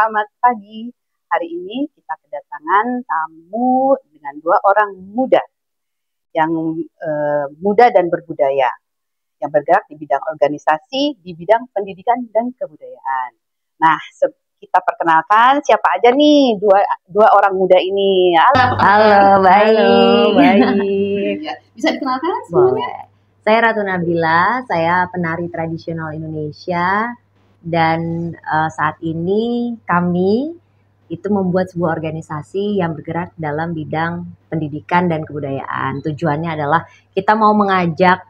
selamat pagi. Hari ini kita kedatangan tamu dengan 2 orang muda yang muda dan berbudaya, yang bergerak di bidang organisasi, di bidang pendidikan dan kebudayaan. Nah, kita perkenalkan siapa aja nih dua orang muda ini. Halo, baik. Ya, bisa dikenalkan semuanya? Saya Ratu Nabila, saya penari tradisional Indonesia. Dan saat ini kami itu membuat sebuah organisasi yang bergerak dalam bidang pendidikan dan kebudayaan. Tujuannya adalah kita mau mengajak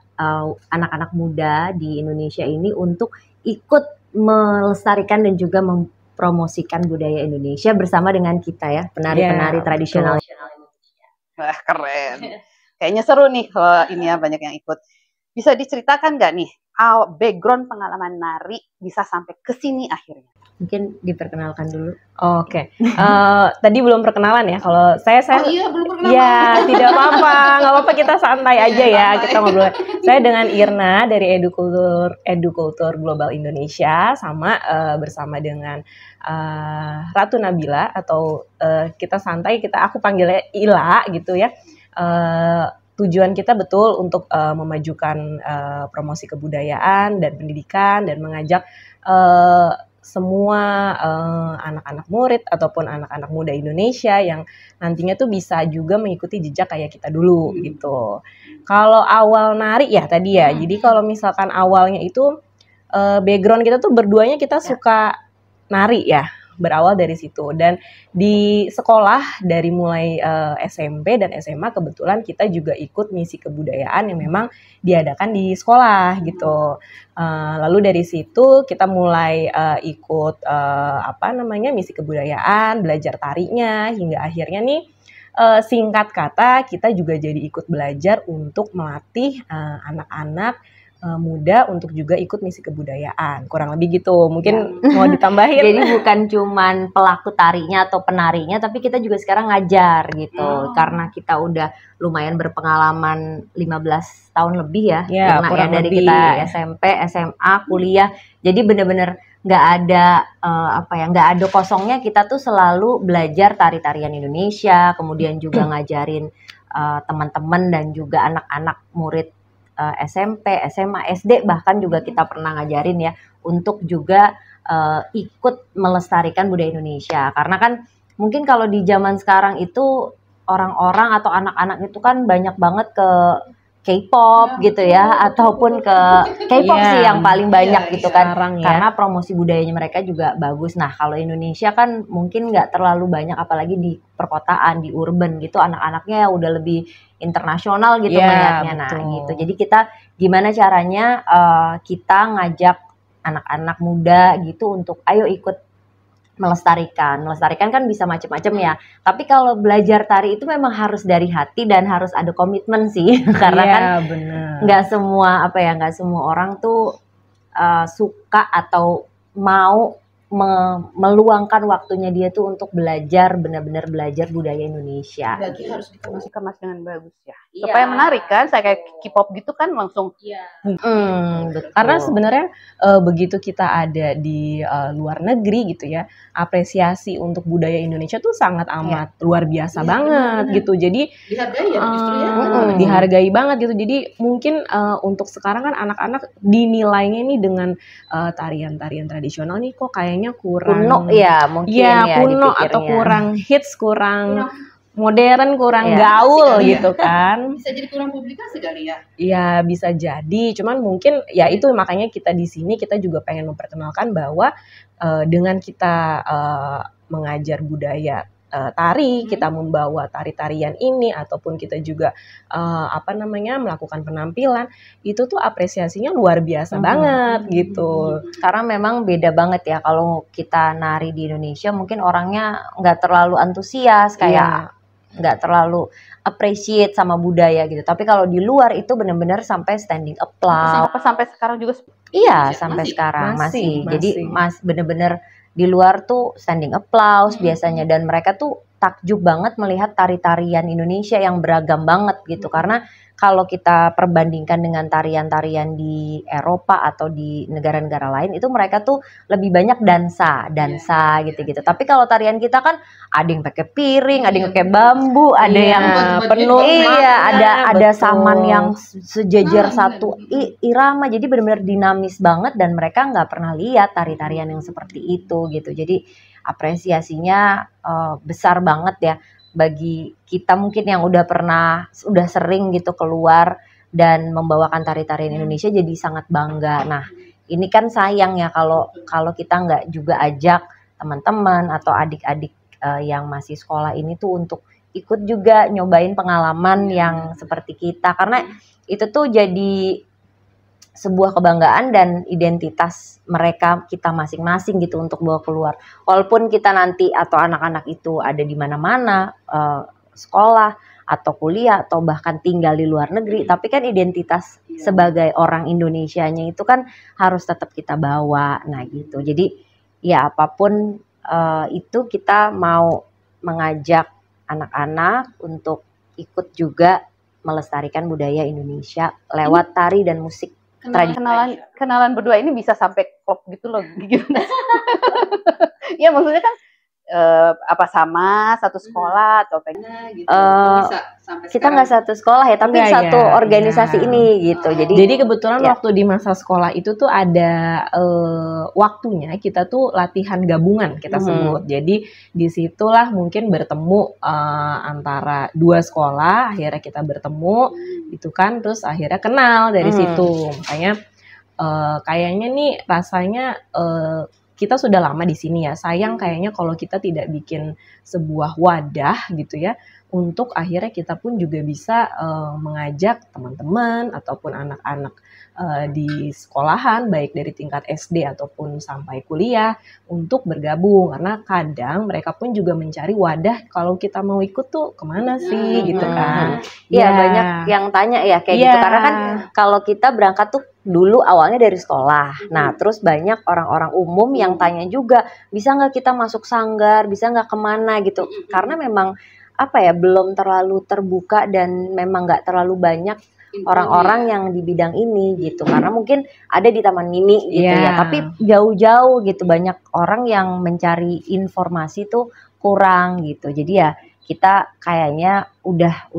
anak-anak muda di Indonesia ini untuk ikut melestarikan dan juga mempromosikan budaya Indonesia bersama dengan kita ya, penari-penari tradisional Indonesia. Wah, keren. Kayaknya seru nih kalau ini ya banyak yang ikut. Bisa diceritakan nggak nih background pengalaman nari bisa sampai ke sini akhirnya? Mungkin diperkenalkan dulu. Oke. Tadi belum perkenalan ya. Kalau saya Oh iya, belum perkenalan. Ya, tidak apa-apa. Nggak apa-apa, kita santai aja ya. Kita ngobrol. Saya dengan Irna dari Edukultur Global Indonesia, sama bersama dengan Ratu Nabila, atau kita santai, aku panggilnya Ila gitu ya. Tujuan kita betul untuk memajukan promosi kebudayaan dan pendidikan dan mengajak semua anak-anak murid ataupun anak-anak muda Indonesia yang nantinya tuh bisa juga mengikuti jejak kayak kita dulu gitu. Kalau awal nari ya tadi ya, jadi kalau misalkan awalnya itu background kita tuh berduanya kita suka nari ya. Berawal dari situ, dan di sekolah dari mulai SMP dan SMA kebetulan kita juga ikut misi kebudayaan yang memang diadakan di sekolah gitu. Lalu dari situ kita mulai ikut misi kebudayaan, belajar tarinya, hingga akhirnya nih singkat kata kita juga jadi ikut belajar untuk melatih anak-anak muda untuk juga ikut misi kebudayaan, kurang lebih gitu. Mungkin mau ditambahin. Jadi bukan cuman pelaku tarinya atau penarinya, tapi kita juga sekarang ngajar gitu. Karena kita udah lumayan berpengalaman 15 tahun lebih ya, kurang dari lebih. Kita SMP, SMA, kuliah. Jadi bener-bener nggak ada nggak ada kosongnya. Kita tuh selalu belajar tari-tarian Indonesia, kemudian juga ngajarin teman-teman dan juga anak-anak murid SMP, SMA, SD, bahkan juga kita pernah ngajarin ya untuk juga ikut melestarikan budaya Indonesia. Karena kan mungkin kalau di zaman sekarang itu orang-orang atau anak-anak itu kan banyak banget ke K-pop gitu ya, ataupun ke K-pop sih yang paling banyak gitu kan. Karena promosi budayanya mereka juga bagus. Nah, kalau Indonesia kan mungkin nggak terlalu banyak, apalagi di perkotaan, di urban gitu, anak-anaknya udah lebih internasional gitu melihatnya. Nah, gitu. Jadi kita gimana caranya kita ngajak anak-anak muda gitu untuk ayo ikut melestarikan kan bisa macam-macam ya. Tapi kalau belajar tari itu memang harus dari hati dan harus ada komitmen sih. Karena kan nggak semua orang tuh suka atau mau meluangkan waktunya dia tuh untuk belajar, benar-benar belajar budaya Indonesia. Berarti harus dikemas dengan bagus ya. Supaya menarik kan, saya kayak K-pop gitu kan langsung. Betul. Karena sebenarnya begitu kita ada di luar negeri gitu ya, apresiasi untuk budaya Indonesia tuh sangat amat luar biasa banget gitu. Jadi dihargai ya justru ya. Dihargai banget gitu. Jadi mungkin untuk sekarang kan anak-anak dinilainya nih dengan tarian-tarian tradisional nih kok kayaknya kurang kuno ya, mungkin ya kuno atau kurang hits, kurang modern, kurang gaul gitu kan. Bisa jadi kurang publikasi kali ya. Iya, bisa jadi. Cuman mungkin ya itu makanya kita di sini kita juga pengen memperkenalkan bahwa dengan kita mengajar budaya tari, kita membawa tari-tarian ini ataupun kita juga melakukan penampilan, itu tuh apresiasinya luar biasa banget gitu. Karena memang beda banget ya kalau kita nari di Indonesia, mungkin orangnya nggak terlalu antusias, kayak nggak terlalu appreciate sama budaya gitu. Tapi kalau di luar itu benar-benar sampai standing applause. Sampai sekarang juga? Iya, sampai sekarang masih. Jadi benar-benar di luar tuh standing applause biasanya, dan mereka tuh takjub banget melihat tari-tarian Indonesia yang beragam banget gitu. Karena kalau kita perbandingkan dengan tarian-tarian di Eropa atau di negara-negara lain, itu mereka tuh lebih banyak dansa gitu-gitu. Tapi kalau tarian kita kan ada yang pakai piring, ada yang pakai bambu, ada yang penuh ada saman yang sejajar satu irama. Jadi benar-benar dinamis banget dan mereka nggak pernah lihat tari-tarian yang seperti itu gitu. Jadi apresiasinya besar banget ya bagi kita mungkin yang udah sering gitu keluar dan membawakan tari-tarian Indonesia, jadi sangat bangga. Nah, ini kan sayang ya kalau kita nggak juga ajak teman-teman atau adik-adik yang masih sekolah ini tuh untuk ikut juga nyobain pengalaman yang seperti kita, karena itu tuh jadi sebuah kebanggaan dan identitas mereka, kita masing-masing gitu untuk bawa keluar. Walaupun kita nanti atau anak-anak itu ada di mana-mana, sekolah atau kuliah atau bahkan tinggal di luar negeri, tapi kan identitas sebagai orang Indonesianya itu kan harus tetap kita bawa. Nah gitu. Jadi ya apapun itu kita mau mengajak anak-anak untuk ikut juga melestarikan budaya Indonesia lewat tari dan musik. Kenalan berdua ini bisa sampai klop gitu loh, gimana? Ya maksudnya kan apa sama satu sekolah atau pengen gitu, bisa sampai kita nggak satu sekolah ya, tapi satu organisasi ini gitu. Jadi kebetulan waktu di masa sekolah itu tuh ada waktunya kita tuh latihan gabungan kita sebut. Jadi disitulah mungkin bertemu antara dua sekolah, akhirnya kita bertemu gitu kan, terus akhirnya kenal dari situ. Makanya kayaknya nih rasanya kita sudah lama di sini ya, sayang kayaknya kalau kita tidak bikin sebuah wadah gitu ya, untuk akhirnya kita pun juga bisa mengajak teman-teman ataupun anak-anak di sekolahan, baik dari tingkat SD ataupun sampai kuliah, untuk bergabung. Karena kadang mereka pun juga mencari wadah, kalau kita mau ikut tuh kemana sih gitu kan. Iya, banyak yang tanya ya kayak gitu, karena kan kalau kita berangkat tuh dulu awalnya dari sekolah. Nah, terus banyak orang-orang umum yang tanya juga, bisa nggak kita masuk sanggar, bisa nggak kemana gitu. Karena memang apa ya, belum terlalu terbuka dan memang nggak terlalu banyak orang-orang yang di bidang ini gitu. Karena mungkin ada di Taman Mini gitu ya, tapi jauh-jauh gitu, banyak orang yang mencari informasi tuh kurang gitu. Jadi ya kita kayaknya udah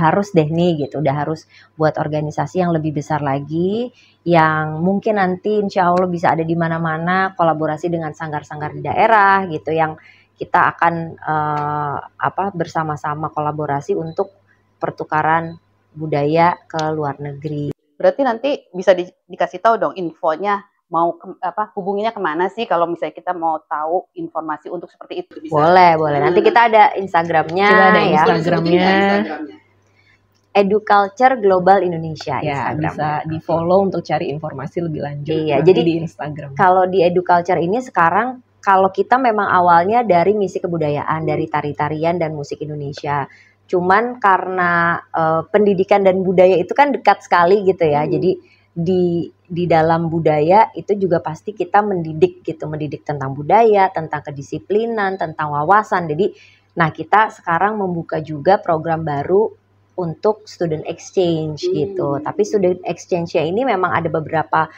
harus deh nih gitu, udah harus buat organisasi yang lebih besar lagi, yang mungkin nanti insya Allah bisa ada di mana-mana, kolaborasi dengan sanggar-sanggar di daerah gitu, yang kita akan bersama-sama kolaborasi untuk pertukaran budaya ke luar negeri. Berarti nanti bisa dikasih tahu dong infonya, mau hubunginya kemana sih kalau misalnya kita mau tahu informasi untuk seperti itu? Bisa. Boleh. Nanti kita ada Instagramnya. Kita ada Instagramnya. Educulture Global Indonesia. Ya, bisa di follow untuk cari informasi lebih lanjut. Iya, jadi di Instagram. Kalau di Educulture ini sekarang, kalau kita memang awalnya dari misi kebudayaan, dari tari-tarian dan musik Indonesia. Cuman karena pendidikan dan budaya itu kan dekat sekali gitu ya. Jadi di dalam budaya itu juga pasti kita mendidik tentang budaya, tentang kedisiplinan, tentang wawasan. Jadi nah kita sekarang membuka juga program baru untuk student exchange gitu. Tapi student exchange-nya ini memang ada beberapa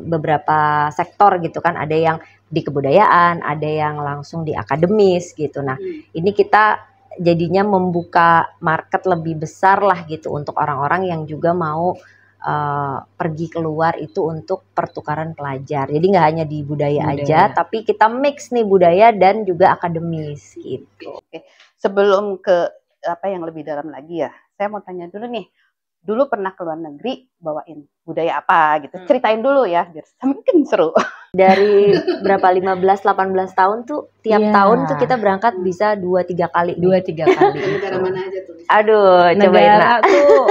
beberapa sektor gitu kan. Ada yang di kebudayaan, ada yang langsung di akademis gitu. Nah, ini kita jadinya membuka market lebih besar lah gitu untuk orang-orang yang juga mau pergi keluar itu untuk pertukaran pelajar. Jadi nggak hanya di budaya aja, tapi kita mix nih budaya dan juga akademis gitu. Oke. Sebelum ke apa yang lebih dalam lagi ya, saya mau tanya dulu nih. Dulu pernah ke luar negeri bawain budaya apa gitu. Ceritain dulu ya biar mungkin seru. Dari berapa 15-18 tahun tuh tiap tahun tuh kita berangkat bisa 2-3 kali. 2-3 kali. Negara mana aja tuh? Aduh, cobain negara tuh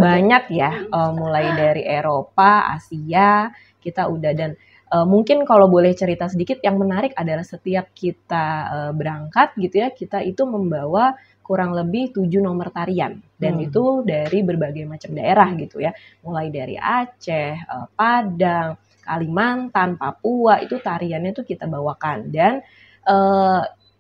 banyak ya. Mulai dari Eropa, Asia, kita udah, dan mungkin kalau boleh cerita sedikit, yang menarik adalah setiap kita berangkat gitu ya, kita itu membawa kurang lebih 7 nomor tarian, dan itu dari berbagai macam daerah gitu ya, mulai dari Aceh, Padang, Kalimantan, Papua, itu tariannya tuh kita bawakan. Dan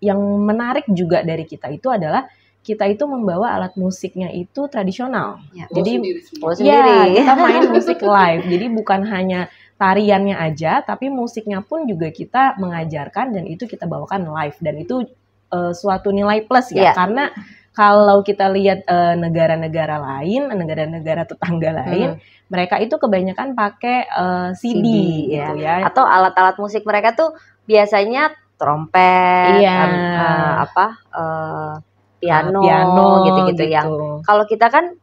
yang menarik juga dari kita itu adalah kita itu membawa alat musiknya itu tradisional. Ya. Jadi sendiri. kita main musik live. Jadi bukan hanya tariannya aja, tapi musiknya pun juga kita mengajarkan dan itu kita bawakan live dan itu suatu nilai plus ya. Karena kalau kita lihat negara-negara lain, negara-negara tetangga lain, mereka itu kebanyakan pakai CD gitu ya. Atau alat-alat musik mereka tuh biasanya trompet, piano gitu-gitu yang kalau kita kan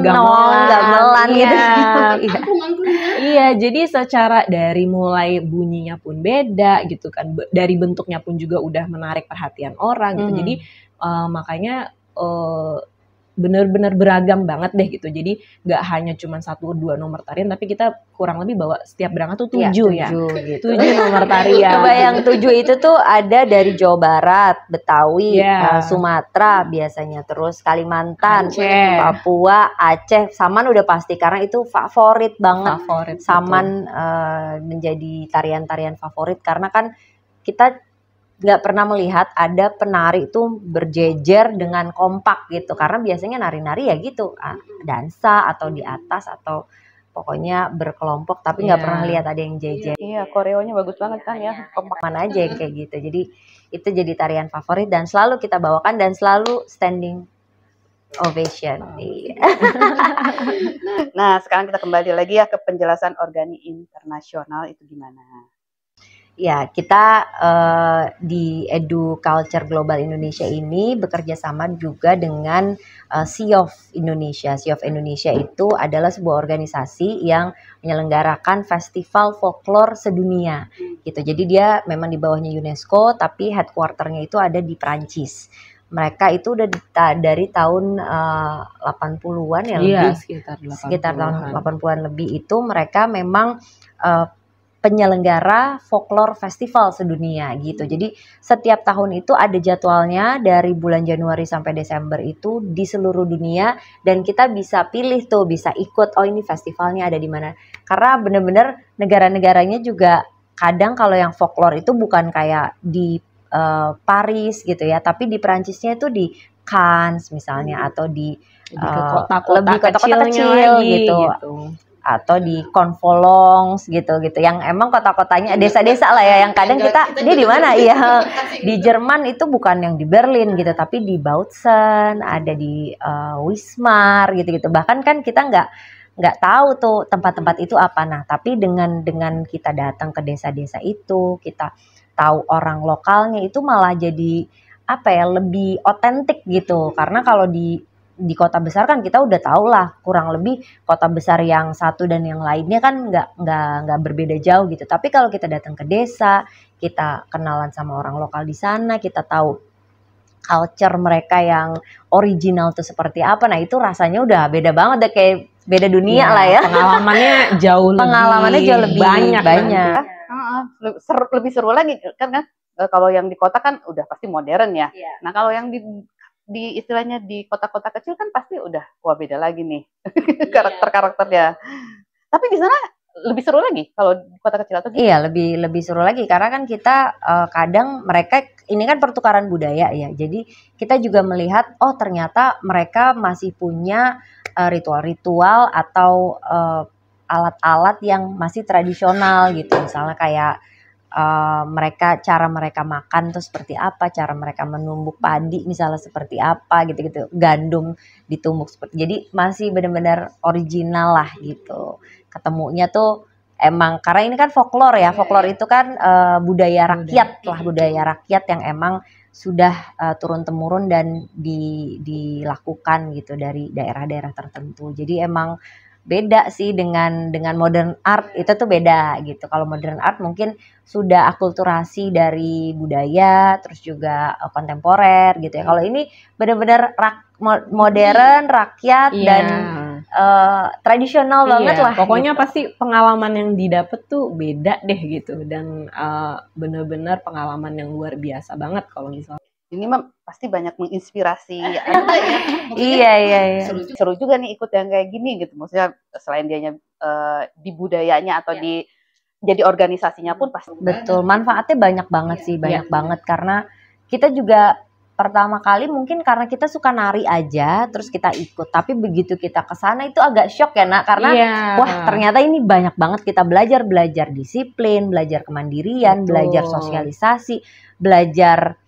gamelan gitu. Iya, jadi secara dari mulai bunyinya pun beda gitu kan, dari bentuknya pun juga udah menarik perhatian orang gitu. Jadi makanya benar-benar beragam banget deh gitu. Jadi nggak hanya cuma 1-2 nomor tarian, tapi kita kurang lebih bawa setiap berangkat tuh 7 ya. 7 nomor tarian. Yang 7 itu tuh ada dari Jawa Barat, Betawi, Sumatera biasanya, terus Kalimantan, Papua, Aceh, Saman udah pasti karena itu favorit banget. Saman menjadi tarian-tarian favorit karena kan kita nggak pernah melihat ada penari itu berjejer dengan kompak gitu karena biasanya nari-nari ya gitu dansa atau di atas atau pokoknya berkelompok tapi nggak pernah lihat ada yang jejer. Iya, koreonya bagus banget kan ya, kompak mana aja yang kayak gitu. Jadi itu jadi tarian favorit dan selalu kita bawakan dan selalu standing ovation. Nah, sekarang kita kembali lagi ya ke penjelasan organi internasional itu gimana? Ya, kita di Edu Culture Global Indonesia ini bekerja sama juga dengan SIOF Indonesia. SIOF Indonesia itu adalah sebuah organisasi yang menyelenggarakan festival folklore sedunia. Gitu. Jadi dia memang di bawahnya UNESCO, tapi headquarternya itu ada di Prancis. Mereka itu udah dari tahun 80-an ya lebih. Sekitar tahun 80-an lebih itu mereka memang penyelenggara folklore festival sedunia gitu. Jadi setiap tahun itu ada jadwalnya dari bulan Januari sampai Desember itu di seluruh dunia dan kita bisa pilih tuh, bisa ikut oh ini festivalnya ada di mana. Karena benar-benar negara-negaranya juga kadang kalau yang folklore itu bukan kayak di Paris gitu ya, tapi di Perancisnya itu di Cannes misalnya atau di kota-kota kecil gitu. Atau di Convolongs gitu yang emang kota-kotanya desa-desa lah ya yang kadang kita dia di mana ya di Jerman itu bukan yang di Berlin gitu tapi di Bautzen ada di Wismar gitu bahkan kan kita nggak tahu tuh tempat-tempat itu apa. Nah tapi dengan kita datang ke desa-desa itu kita tahu orang lokalnya itu malah jadi apa ya lebih otentik gitu karena kalau di kota besar kan kita udah tahu lah kurang lebih kota besar yang satu dan yang lainnya kan nggak berbeda jauh gitu. Tapi kalau kita datang ke desa, kita kenalan sama orang lokal di sana, kita tahu culture mereka yang original tuh seperti apa. Nah itu rasanya udah beda banget deh kayak beda dunia lah ya. Pengalamannya jauh lebih banyak. Lebih seru lagi kan kalau yang di kota kan udah pasti modern ya. Nah kalau yang di istilahnya di kota-kota kecil kan pasti udah wah beda lagi nih karakter-karakternya. Tapi di sana lebih seru lagi kalau di kota kecil atau gitu? Iya, lebih seru lagi karena kan kita kadang mereka ini kan pertukaran budaya ya. Jadi kita juga melihat oh ternyata mereka masih punya ritual-ritual atau alat-alat yang masih tradisional gitu. Misalnya kayak cara mereka makan tuh seperti apa, cara mereka menumbuk padi misalnya seperti apa gitu gandum ditumbuk seperti jadi masih benar-benar original lah gitu ketemunya tuh emang karena ini kan folklore ya folklore itu kan budaya rakyat yang emang sudah turun temurun dan dilakukan gitu dari daerah-daerah tertentu. Jadi emang beda sih dengan modern art itu tuh beda gitu. Kalau modern art mungkin sudah akulturasi dari budaya terus juga kontemporer gitu ya. Kalau ini benar-benar modern, rakyat dan tradisional banget lah. Pokoknya gitu. pasti pengalaman yang didapat tuh beda deh gitu dan benar-benar pengalaman yang luar biasa banget kalau misalnya. Ini mah pasti banyak menginspirasi. Iya. Seru juga nih ikut yang kayak gini gitu. Maksudnya selain dianya di budayanya atau di Jadi organisasinya pun pasti Betul, manfaatnya banyak banget sih, banyak Iya. banget karena kita juga pertama kali mungkin karena kita suka nari aja, terus kita ikut. Tapi begitu kita ke sana itu agak shock ya, Nak, karena Iya. wah ternyata ini banyak banget kita belajar disiplin, belajar kemandirian, Betul. belajar sosialisasi, belajar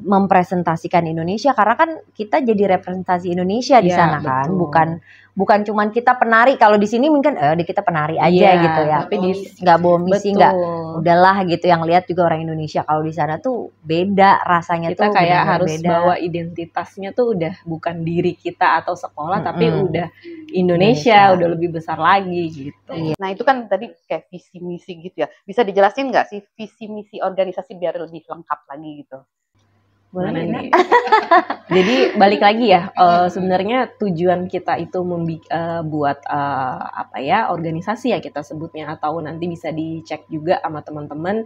mempresentasikan Indonesia karena kan kita jadi representasi Indonesia di Iya, sana kan, betul. bukan cuman kita penari. Kalau di sini mungkin kita penari aja Iya, gitu ya, tapi nggak bawa misi, nggak betul. udahlah gitu, yang lihat juga orang Indonesia. Kalau di sana tuh beda rasanya, Kita tuh kayak benar-benar harus beda. bawa identitasnya tuh udah bukan diri kita atau sekolah, tapi Mm-mm. udah Indonesia, Indonesia. udah lebih besar lagi gitu. Iya. Nah itu kan tadi kayak visi misi gitu ya. Bisa dijelasin nggak sih visi misi organisasi biar lebih lengkap lagi gitu? Boleh, Mana Nak? nih? Jadi balik lagi ya, sebenarnya tujuan kita itu buat organisasi ya kita sebutnya, atau nanti bisa dicek juga sama teman-teman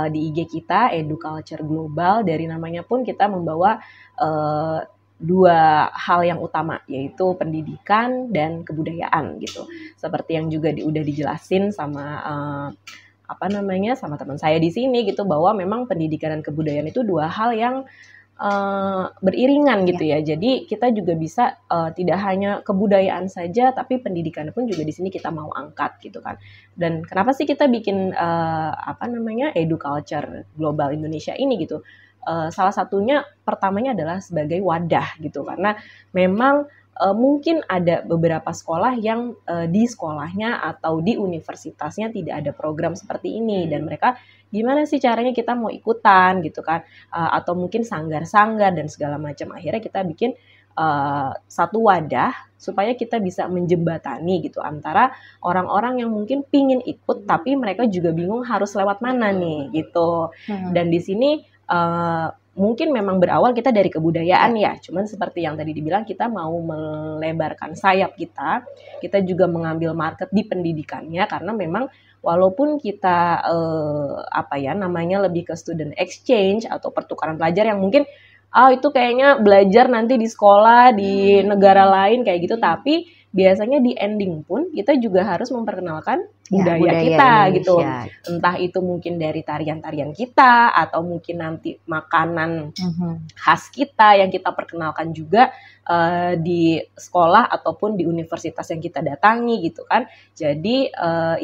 di IG kita Educulture Global. Dari namanya pun kita membawa dua hal yang utama, yaitu pendidikan dan kebudayaan gitu. Seperti yang juga udah dijelasin sama sama teman saya di sini gitu, bahwa memang pendidikan dan kebudayaan itu dua hal yang beriringan gitu ya. Jadi kita juga bisa tidak hanya kebudayaan saja, tapi pendidikan pun juga di sini kita mau angkat gitu kan. Dan kenapa sih kita bikin Educulture Global Indonesia ini gitu? Salah satunya pertamanya adalah sebagai wadah gitu, karena memang mungkin ada beberapa sekolah yang di sekolahnya atau di universitasnya tidak ada program seperti ini, dan mereka gimana sih caranya kita mau ikutan gitu kan, atau mungkin sanggar-sanggar dan segala macam. Akhirnya kita bikin satu wadah supaya kita bisa menjembatani gitu antara orang-orang yang mungkin pingin ikut tapi mereka juga bingung harus lewat mana nih gitu. Dan di sini mungkin memang berawal kita dari kebudayaan ya, cuman seperti yang tadi dibilang, kita mau melebarkan sayap kita juga mengambil market di pendidikannya, karena memang walaupun kita namanya lebih ke student exchange atau pertukaran pelajar yang mungkin itu kayaknya belajar nanti di sekolah di negara lain kayak gitu, tapi biasanya di ending pun kita juga harus memperkenalkan budaya kita Indonesia gitu. Entah itu mungkin dari tarian-tarian kita, atau mungkin nanti makanan khas kita yang kita perkenalkan juga di sekolah ataupun di universitas yang kita datangi gitu kan. Jadi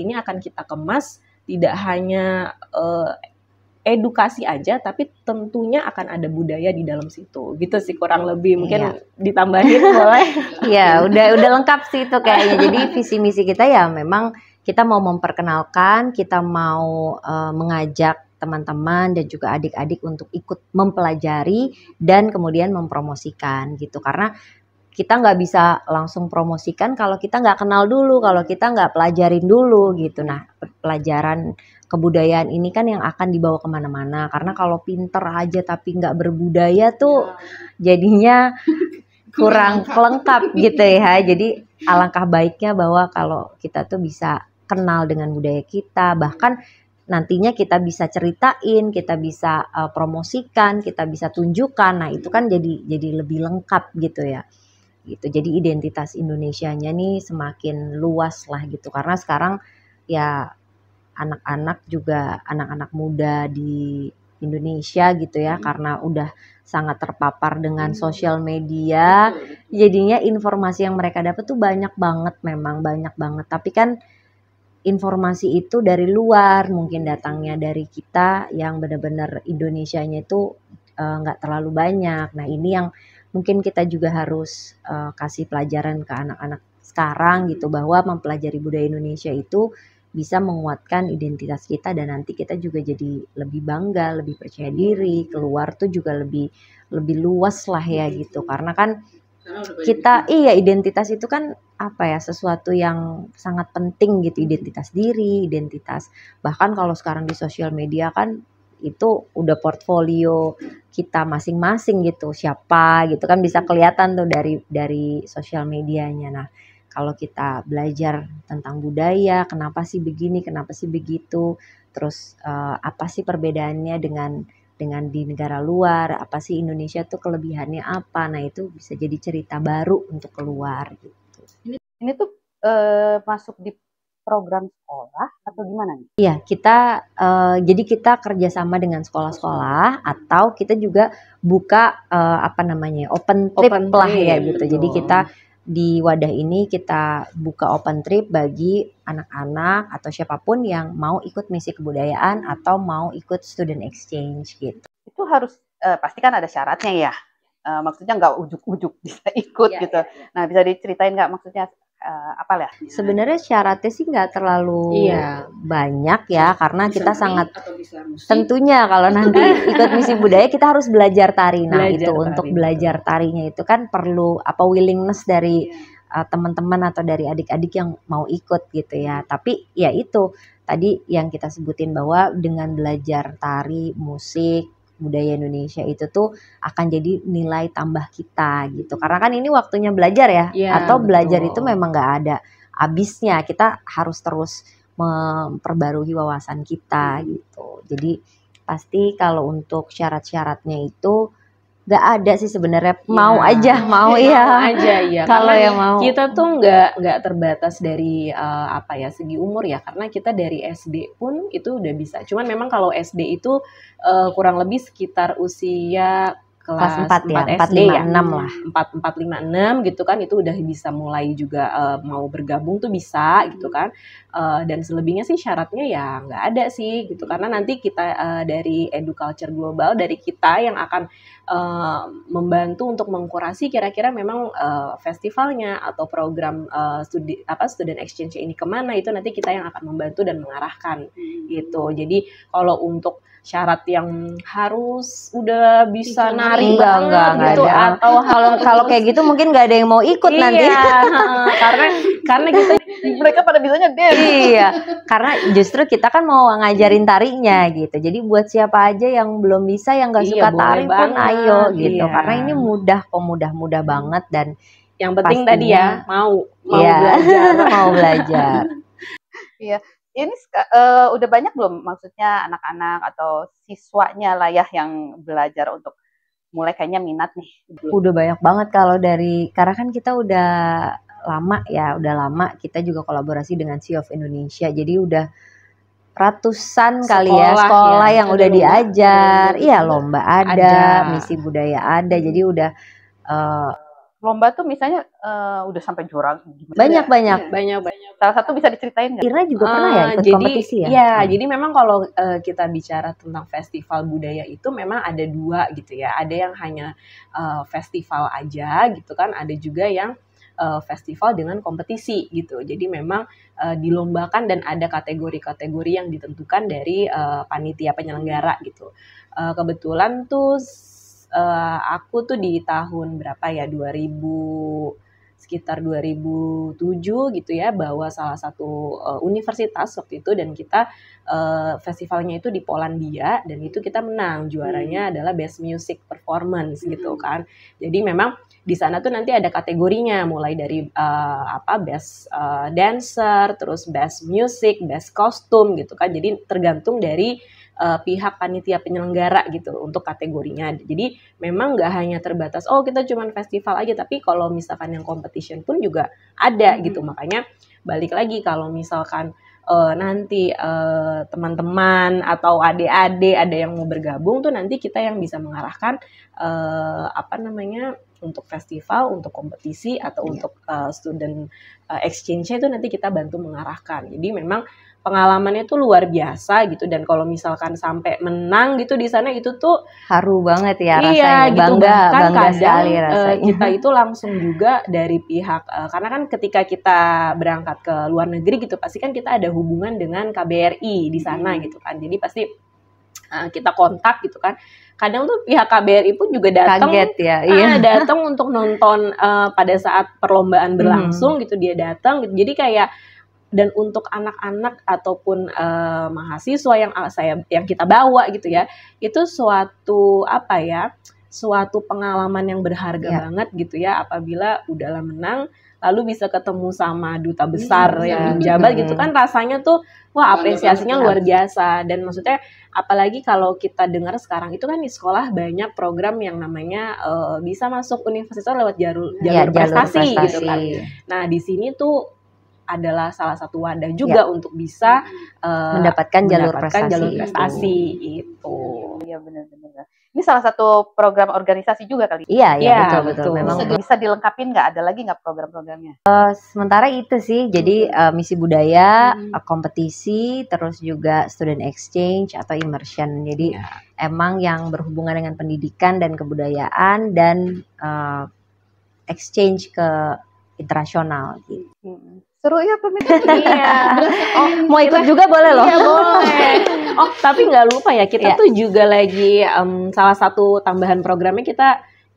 ini akan kita kemas tidak hanya edukasi aja, tapi tentunya akan ada budaya di dalam situ gitu sih, kurang lebih. Mungkin ditambahin boleh. Iya, udah lengkap sih itu kayaknya. Jadi visi misi kita ya memang kita mau memperkenalkan, kita mau mengajak teman-teman dan juga adik-adik untuk ikut mempelajari dan kemudian mempromosikan gitu. Karena kita nggak bisa langsung promosikan kalau kita nggak kenal dulu, kalau kita nggak pelajarin dulu gitu. Nah, pelajaran kebudayaan ini kan yang akan dibawa kemana-mana. Karena kalau pinter aja tapi nggak berbudaya tuh jadinya kurang lengkap gitu ya. Jadi alangkah baiknya bahwa kalau kita tuh bisa kenal dengan budaya kita, bahkan nantinya kita bisa ceritain, kita bisa promosikan, kita bisa tunjukkan. Nah itu kan jadi lebih lengkap gitu ya. Gitu. Jadi identitas Indonesianya nih semakin luas lah gitu. Karena sekarang ya anak-anak muda di Indonesia gitu ya, karena udah sangat terpapar dengan sosial media, jadinya informasi yang mereka dapat tuh banyak banget, memang banyak banget. Tapi kan informasi itu dari luar, mungkin datangnya dari kita yang benar-benar Indonesianya itu nggak terlalu banyak. Nah ini yang mungkin kita juga harus kasih pelajaran ke anak-anak sekarang gitu, bahwa mempelajari budaya Indonesia itu bisa menguatkan identitas kita, dan nanti kita juga jadi lebih bangga, lebih percaya diri, keluar tuh juga lebih luas lah ya gitu. Karena kan kita identitas itu kan sesuatu yang sangat penting gitu, identitas diri, identitas, bahkan kalau sekarang di sosial media kan itu udah portfolio kita masing-masing gitu, siapa gitu kan bisa kelihatan tuh dari sosial medianya. Nah kalau kita belajar tentang budaya, kenapa sih begini, kenapa sih begitu, terus apa sih perbedaannya dengan di negara luar, apa sih Indonesia tuh kelebihannya apa, nah itu bisa jadi cerita baru untuk keluar gitu. Ini tuh masuk di program sekolah atau gimana nih? Iya, jadi kita kerjasama dengan sekolah-sekolah atau kita juga buka open trip Open lah trip, ya gitu. Jadi betul. kita di wadah ini kita buka open trip bagi anak-anak atau siapapun yang mau ikut misi kebudayaan atau mau ikut student exchange gitu. Itu harus pasti kan ada syaratnya ya. Maksudnya nggak ujuk-ujuk bisa ikut gitu. Nah, bisa diceritain nggak maksudnya apa ya? Sebenarnya syaratnya sih nggak terlalu banyak ya, karena kita sangat tentunya kalau nanti ikut misi budaya kita harus belajar tari. Nah, Belajar itu tari, untuk betul. belajar tarinya itu kan perlu willingness dari teman-teman atau dari adik-adik yang mau ikut gitu ya. Tapi ya itu tadi yang kita sebutin bahwa dengan belajar tari, musik, budaya Indonesia itu tuh akan jadi nilai tambah kita gitu. Karena kan ini waktunya belajar ya, Iya, atau belajar betul. itu memang nggak ada habisnya. Kita harus terus memperbarui wawasan kita gitu. Jadi pasti kalau untuk syarat-syaratnya itu nggak ada sih sebenarnya, mau aja Mau ya. aja ya. Kalau Karena yang mau. kita tuh nggak terbatas dari segi umur ya, karena kita dari SD pun itu udah bisa. Cuman memang kalau SD itu kurang lebih sekitar usia Kelas 4 ya, 4, SD 5, ya. 6 lah. 4, 5, 6 gitu kan, itu udah bisa mulai juga mau bergabung tuh bisa gitu kan. Dan selebihnya sih syaratnya ya nggak ada sih gitu, karena nanti kita dari Educulture Global, dari kita yang akan membantu untuk mengkurasi kira-kira memang festivalnya atau program student exchange ini kemana, itu nanti kita yang akan membantu dan mengarahkan gitu. Jadi kalau untuk syarat yang harus udah bisa nari Enggak banget gitu, ada. atau Kalau kayak gitu mungkin nggak ada yang mau ikut nanti. karena kita Mereka pada bisanya dance. Iya, karena justru kita kan mau ngajarin tarinya gitu. Jadi buat siapa aja yang belum bisa, yang nggak suka boleh tari pun banget, ayo gitu. iya. Karena ini mudah banget dan yang penting tadi ya mau iya, belajar. mau belajar. Iya. Ini udah banyak belum maksudnya anak-anak atau siswanya lah ya yang belajar untuk mulai kayaknya minat nih? Udah banyak banget kalau karena kan kita udah lama kita juga kolaborasi dengan Sea of Indonesia. Jadi udah ratusan kali ya sekolah yang udah diajar. Iya, lomba ada, misi budaya ada. Jadi udah lomba tuh misalnya udah sampai juara gimana? banyak. Salah satu bisa diceritain nggak? Irna juga pernah ya ikut kompetisi ya? Iya, jadi memang kalau kita bicara tentang festival budaya itu memang ada dua gitu ya. Ada yang hanya festival aja gitu kan, ada juga yang festival dengan kompetisi gitu. Jadi memang dilombakan dan ada kategori-kategori yang ditentukan dari panitia penyelenggara gitu. Kebetulan tuh aku tuh di tahun berapa ya, sekitar 2007 gitu ya, bawa salah satu universitas waktu itu, dan kita festivalnya itu di Polandia, dan itu kita menang, juaranya adalah Best Music Performance gitu kan. Jadi memang di sana tuh nanti ada kategorinya, mulai dari Best Dancer, terus Best Music, Best Costume gitu kan. Jadi tergantung dari pihak panitia penyelenggara gitu untuk kategorinya. Jadi memang nggak hanya terbatas kita cuman festival aja, tapi kalau misalkan yang competition pun juga ada gitu. Makanya balik lagi, kalau misalkan nanti teman-teman atau adik-adik ada yang mau bergabung tuh, nanti kita yang bisa mengarahkan untuk festival, untuk kompetisi atau untuk student exchange-nya itu nanti kita bantu mengarahkan. Jadi memang pengalamannya tuh luar biasa gitu, dan kalau misalkan sampai menang gitu di sana, itu tuh haru banget ya rasanya. Iya, gitu. Bangga sekali rasanya. Kita itu langsung juga dari pihak karena kan ketika kita berangkat ke luar negeri gitu, pasti kan kita ada hubungan dengan KBRI di sana gitu kan. Jadi pasti kita kontak gitu kan. Kadang tuh pihak KBRI pun juga datang, kaget ya, datang untuk nonton pada saat perlombaan berlangsung gitu, dia datang gitu. Jadi kayak, dan untuk anak-anak ataupun mahasiswa yang kita bawa gitu ya, itu suatu pengalaman yang berharga banget gitu ya, apabila udahlah menang lalu bisa ketemu sama duta besar yang menjabat gitu kan, rasanya tuh wah, apresiasinya luar biasa. Dan maksudnya apalagi kalau kita dengar sekarang itu kan di sekolah banyak program yang namanya bisa masuk universitas lewat jalur prestasi gitu kan. Nah, di sini tuh adalah salah satu wadah juga untuk bisa mendapatkan jalur prestasi itu. Iya benar-benar. Ini salah satu program organisasi juga kali. Iya, Iya, betul. Memang Bisa dilengkapin nggak? Ada lagi nggak program-programnya? sementara itu sih. Jadi misi budaya, kompetisi, terus juga student exchange atau immersion. Jadi emang yang berhubungan dengan pendidikan dan kebudayaan dan exchange ke internasional gitu. Seru ya pemirsa. Iya. Oh, mau ikut juga boleh loh. Iya, boleh. Oh, tapi nggak lupa ya, kita tuh juga lagi salah satu tambahan programnya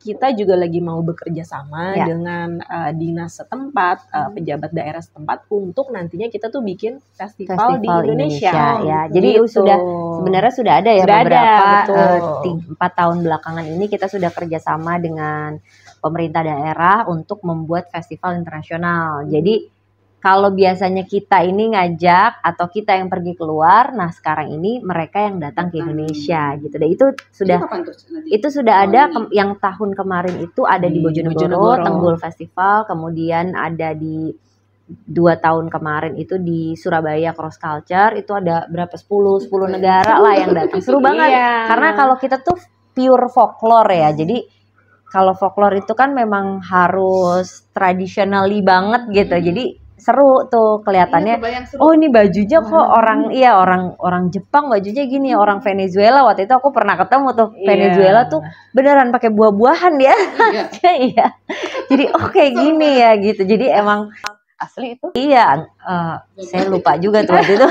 kita juga lagi mau bekerja sama dengan dinas setempat, pejabat daerah setempat untuk nantinya kita tuh bikin festival di Indonesia. Ya. Jadi sebenarnya sudah ada ya beberapa 4 tahun belakangan ini kita sudah kerjasama dengan pemerintah daerah untuk membuat festival internasional. Jadi kalau biasanya kita ini ngajak atau kita yang pergi keluar, nah sekarang ini mereka yang datang ke Indonesia gitu. Dan itu sudah ada yang tahun kemarin itu ada di Bojonegoro, Tenggul Festival, kemudian ada di 2 tahun kemarin itu di Surabaya Cross Culture, itu ada berapa 10 negara lah yang datang. Seru banget. Karena kalau kita tuh pure folklore ya. Jadi kalau folklore itu kan memang harus traditionally banget gitu. Jadi seru tuh kelihatannya. Oh ini bajunya kok orang Jepang bajunya gini, orang Venezuela waktu itu aku pernah ketemu tuh Venezuela tuh beneran pakai buah-buahan ya. Iya. Jadi kayak gini ya gitu. Jadi emang asli itu? Iya, saya lupa juga tuh waktu itu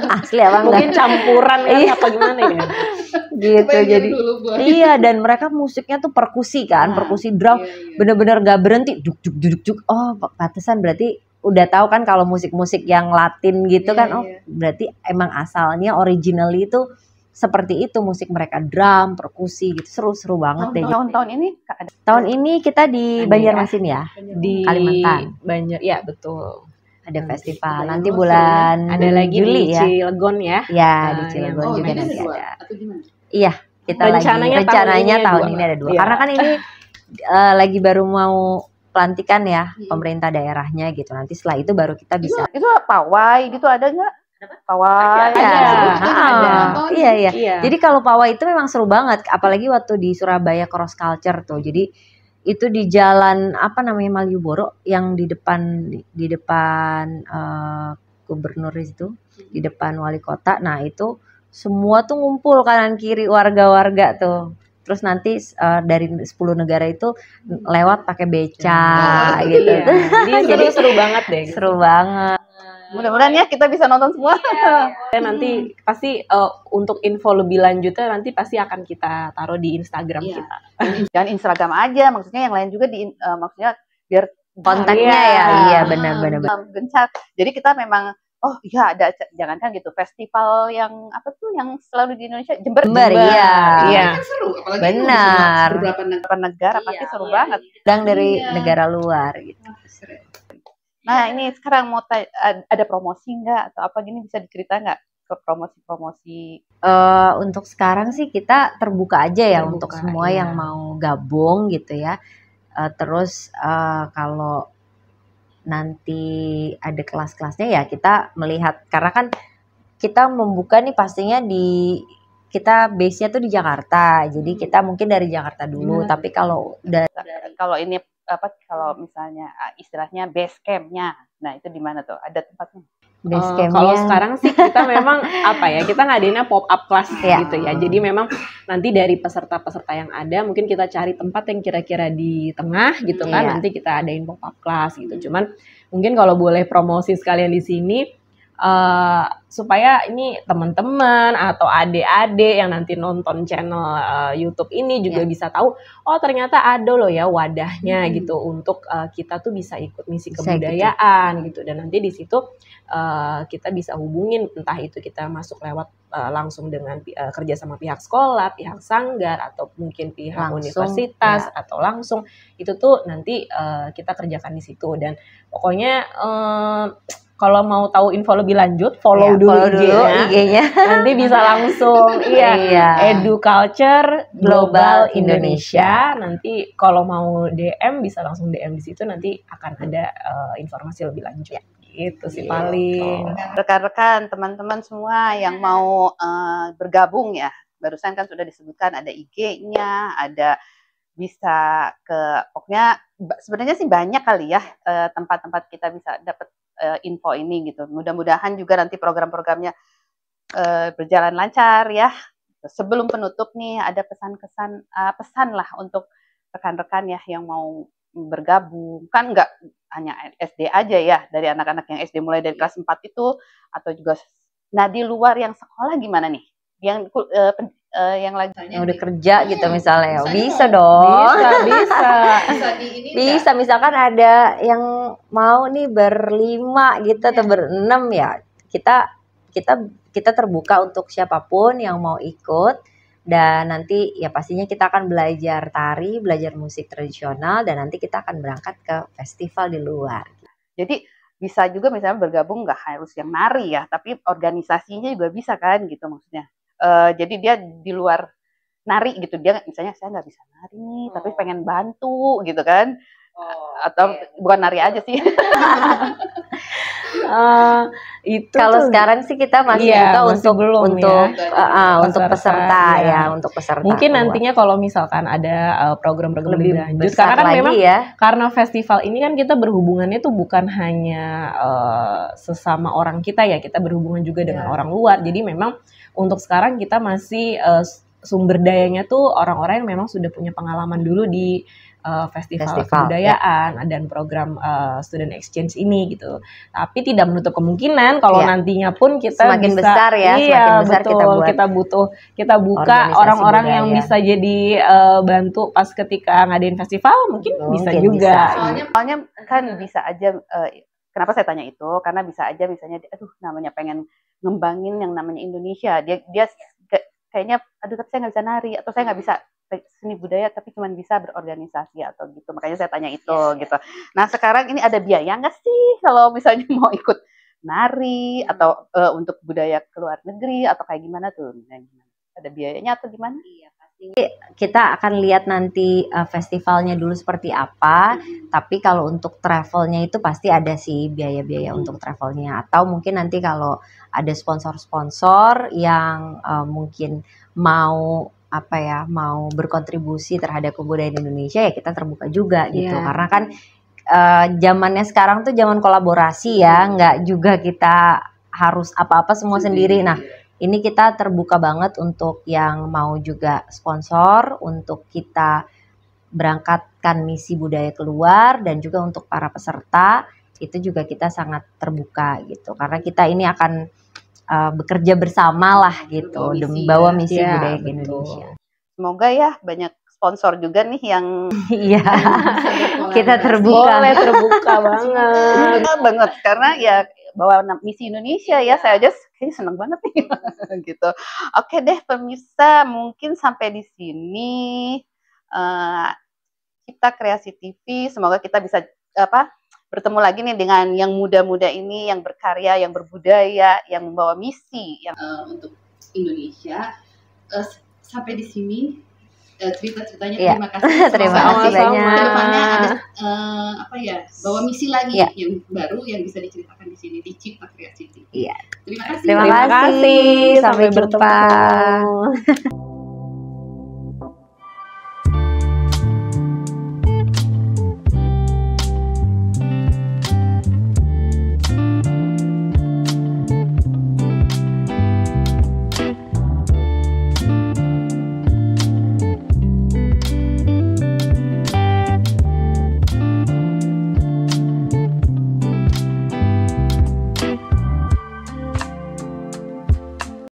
asli apa enggak? Mungkin campuran apa gimana ya? Gitu jadi. Iya, dan mereka musiknya tuh perkusi kan, perkusi drum bener-bener gak berhenti, duk. Oh, pantesan berarti udah tahu kan kalau musik-musik yang Latin gitu kan, berarti emang asalnya originally itu seperti itu musik mereka, drum, perkusi gitu, seru-seru banget deh. Tahun ini kita di Banjarmasin ya, di Kalimantan. Ya betul. Ada festival nanti bulan ada lagi Juli di Cilegon ya. Ya di Cilegon juga nanti ada. Iya, kita rencananya tahun ini ada 2. Karena kan ini lagi baru mau pelantikan ya pemerintah daerahnya gitu. Nanti setelah itu baru kita bisa. Itu pawai gitu ada nggak? Pawai. Iya. Jadi kalau pawai itu memang seru banget. Apalagi waktu di Surabaya Cross Culture tuh. Jadi itu di jalan apa namanya Malioboro yang di depan gubernur itu, di depan wali kota. Nah itu semua tuh ngumpul kanan kiri warga-warga tuh. Terus nanti dari 10 negara itu lewat pakai beca gitu. Jadi seru banget deh. Seru banget. Mudah-mudahan ya kita bisa nonton semua. Nanti pasti untuk info lebih lanjutnya nanti pasti akan kita taruh di Instagram kita. Jangan Instagram aja, maksudnya yang lain juga maksudnya biar kontennya Iya benar. Gencar. Jadi kita memang ada jangankan gitu festival yang apa tuh yang selalu di Indonesia Jember. Iya. Kan seru apalagi benar. Beberapa negara pasti seru banget. Dan dari negara luar gitu. Nah ini sekarang mau ada promosi nggak atau apa gini bisa diceritain nggak ke promosi? Untuk sekarang sih kita terbuka aja ya untuk semua yang mau gabung gitu ya. Terus kalau nanti ada kelas-kelasnya ya kita melihat karena kan kita membuka nih pastinya kita base-nya tuh di Jakarta. Jadi kita mungkin dari Jakarta dulu, tapi kalau ini kalau misalnya istilahnya base camp-nya. Nah, itu di mana tuh? Ada tempatnya? Kalau sekarang sih kita memang kita ngadainnya pop up class gitu ya. Jadi memang nanti dari peserta-peserta yang ada mungkin kita cari tempat yang kira-kira di tengah gitu kan. Nanti kita adain pop up class gitu. Cuman mungkin kalau boleh promosi sekalian di sini supaya ini teman-teman atau adik-adik yang nanti nonton channel YouTube ini juga bisa tahu ternyata ada loh ya wadahnya gitu untuk kita tuh bisa ikut misi kebudayaan gitu. Dan nanti di situ kita bisa hubungin entah itu kita masuk lewat langsung dengan kerja sama pihak sekolah, pihak sanggar atau mungkin pihak universitas atau langsung itu tuh nanti kita kerjakan di situ. Dan pokoknya kalau mau tahu info lebih lanjut, follow dulu IG-nya. Nanti bisa langsung Educulture Global Indonesia. Nanti kalau mau DM bisa langsung DM di situ, nanti akan ada informasi lebih lanjut. Itu sih Gitu. paling. Rekan-rekan, teman-teman semua yang mau bergabung ya, barusan kan sudah disebutkan ada IG-nya, ada bisa ke pokoknya sebenarnya sih banyak kali ya tempat-tempat kita bisa dapat info ini gitu. Mudah-mudahan juga nanti program-programnya berjalan lancar ya. Sebelum penutup nih ada pesan lah untuk rekan-rekan ya yang mau bergabung. Kan nggak hanya SD aja ya, dari anak-anak yang SD mulai dari kelas 4 itu, atau juga nah di luar yang sekolah gimana nih? Yang lagi Yang udah kerja gitu misalnya, bisa dong. Bisa. Bisa, misalkan ada yang mau nih berlima gitu atau berenam ya, kita terbuka untuk siapapun yang mau ikut. Dan nanti ya pastinya kita akan belajar tari, belajar musik tradisional, dan nanti kita akan berangkat ke festival di luar. Jadi bisa juga misalnya bergabung nggak harus yang nari ya, tapi organisasinya juga bisa kan gitu maksudnya. Jadi dia di luar nari gitu, dia misalnya saya nggak bisa nari nih, tapi pengen bantu gitu kan. Atau bukan nari aja sih. Itu Kalau tuh sekarang sih kita masih iya, buka masih untuk belum untuk ya. untuk peserta Iya. ya, untuk peserta. Mungkin keluar. nantinya kalau misalkan ada program-program lebih lebih lanjut, besar karena kan lagi memang ya. karena festival ini kan kita berhubungannya tuh bukan hanya sesama orang kita ya, kita berhubungan juga dengan orang luar. Jadi memang untuk sekarang kita masih sumber dayanya tuh orang-orang yang memang sudah punya pengalaman dulu di festival kebudayaan dan program student exchange ini gitu. Tapi tidak menutup kemungkinan kalau nantinya pun kita semakin bisa, besar ya, semakin besar betul, kita buka orang-orang yang bisa jadi bantu pas ketika ngadain festival, mungkin bisa juga. Soalnya kan bisa aja. Kenapa saya tanya itu? Karena bisa aja misalnya, aduh namanya pengen ngembangin yang namanya Indonesia. Dia kayaknya, aduh tapi saya nggak bisa nari, atau saya nggak bisa seni budaya, tapi cuma bisa berorganisasi atau gitu. Makanya saya tanya itu gitu. Nah sekarang ini ada biaya nggak sih kalau misalnya mau ikut nari atau untuk budaya ke luar negeri atau kayak gimana tuh? Ada biayanya atau gimana? Iya, pasti kita akan lihat nanti festivalnya dulu seperti apa. Tapi kalau untuk travelnya itu pasti ada sih biaya-biaya untuk travelnya. Atau mungkin nanti kalau ada sponsor-sponsor yang mungkin mau mau berkontribusi terhadap kebudayaan Indonesia, ya kita terbuka juga gitu. Karena kan zamannya sekarang tuh zaman kolaborasi ya, nggak juga kita harus apa-apa semua sendiri. Nah, ini kita terbuka banget untuk yang mau juga sponsor, untuk kita berangkatkan misi budaya keluar, dan juga untuk para peserta itu juga kita sangat terbuka gitu. Karena kita ini akan bekerja bersama lah gitu, demi bawa misi budaya ke Indonesia. Semoga ya banyak sponsor juga nih yang kita terbuka. Boleh terbuka banget karena ya bawa misi Indonesia ya, saya aja kayaknya seneng banget nih gitu. Oke deh pemirsa, mungkin sampai di sini kita Kreasi TV, semoga kita bisa bertemu lagi nih dengan yang muda-muda ini, yang berkarya, yang berbudaya, yang membawa misi yang untuk Indonesia. Sampai di sini cerita-ceritanya. Terima kasih. Terima kasih banyak. Kedepannya ada bawa misi lagi yang baru yang bisa diceritakan di sini di Cipta Kreasi TV. Iya. Terima kasih. Terima kasih. Sampai jumpa.